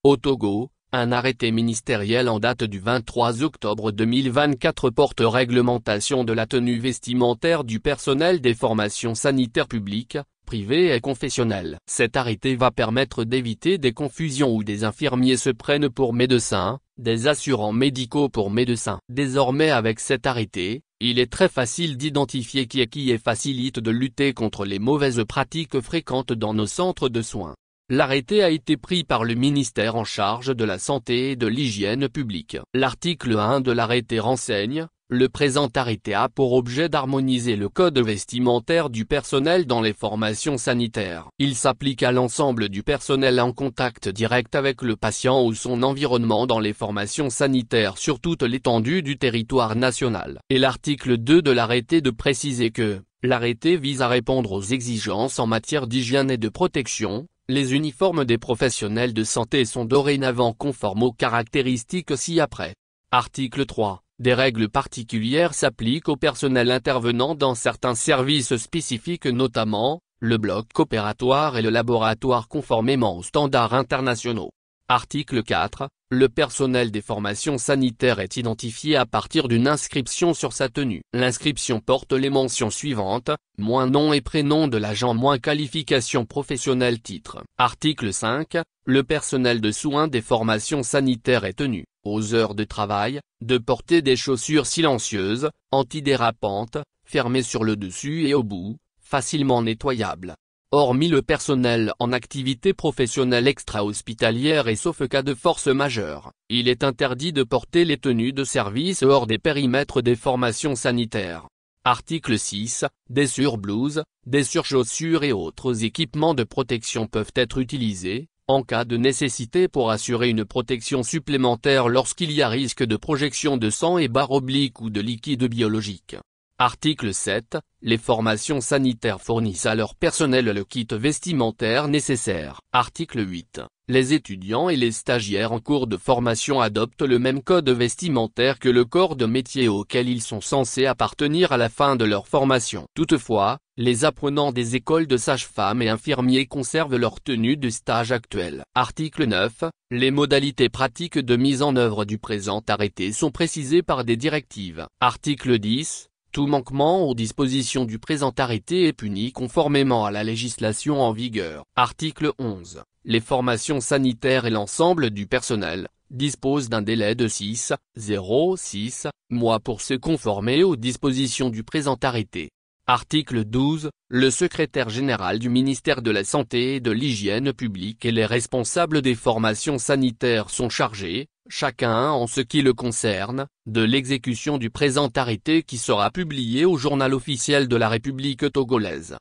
Au Togo, un arrêté ministériel en date du 23 octobre 2024 porte réglementation de la tenue vestimentaire du personnel des formations sanitaires publiques, privées et confessionnelles. Cet arrêté va permettre d'éviter des confusions où des infirmiers se prennent pour médecins, des assurants médicaux pour médecins. Désormais avec cet arrêté, il est très facile d'identifier qui est qui et facilite de lutter contre les mauvaises pratiques fréquentes dans nos centres de soins. L'arrêté a été pris par le ministère en charge de la santé et de l'hygiène publique. L'article 1 de l'arrêté renseigne: le présent arrêté a pour objet d'harmoniser le code vestimentaire du personnel dans les formations sanitaires. Il s'applique à l'ensemble du personnel en contact direct avec le patient ou son environnement dans les formations sanitaires sur toute l'étendue du territoire national. Et l'article 2 de l'arrêté de préciser que l'arrêté vise à répondre aux exigences en matière d'hygiène et de protection. Les uniformes des professionnels de santé sont dorénavant conformes aux caractéristiques ci-après. Article 3. Des règles particulières s'appliquent au personnel intervenant dans certains services spécifiques notamment, le bloc opératoire et le laboratoire conformément aux standards internationaux. Article 4. Le personnel des formations sanitaires est identifié à partir d'une inscription sur sa tenue. L'inscription porte les mentions suivantes: nom et prénom de l'agent, qualification professionnelle, titre. Article 5. Le personnel de soins des formations sanitaires est tenu, aux heures de travail, de porter des chaussures silencieuses, antidérapantes, fermées sur le dessus et au bout, facilement nettoyables. Hormis le personnel en activité professionnelle extra-hospitalière et sauf cas de force majeure, il est interdit de porter les tenues de service hors des périmètres des formations sanitaires. Article 6. Des surblouses, des surchaussures et autres équipements de protection peuvent être utilisés, en cas de nécessité pour assurer une protection supplémentaire lorsqu'il y a risque de projection de sang et barre oblique ou de liquide biologique. Article 7. Les formations sanitaires fournissent à leur personnel le kit vestimentaire nécessaire. Article 8. Les étudiants et les stagiaires en cours de formation adoptent le même code vestimentaire que le corps de métier auquel ils sont censés appartenir à la fin de leur formation. Toutefois, les apprenants des écoles de sages-femmes et infirmiers conservent leur tenue de stage actuelle. Article 9. Les modalités pratiques de mise en œuvre du présent arrêté sont précisées par des directives. Article 10. Tout manquement aux dispositions du présent arrêté est puni conformément à la législation en vigueur. Article 11. Les formations sanitaires et l'ensemble du personnel disposent d'un délai de 6 mois pour se conformer aux dispositions du présent arrêté. Article 12. Le secrétaire général du ministère de la Santé et de l'Hygiène publique et les responsables des formations sanitaires sont chargés, chacun en ce qui le concerne, de l'exécution du présent arrêté qui sera publié au Journal officiel de la République togolaise.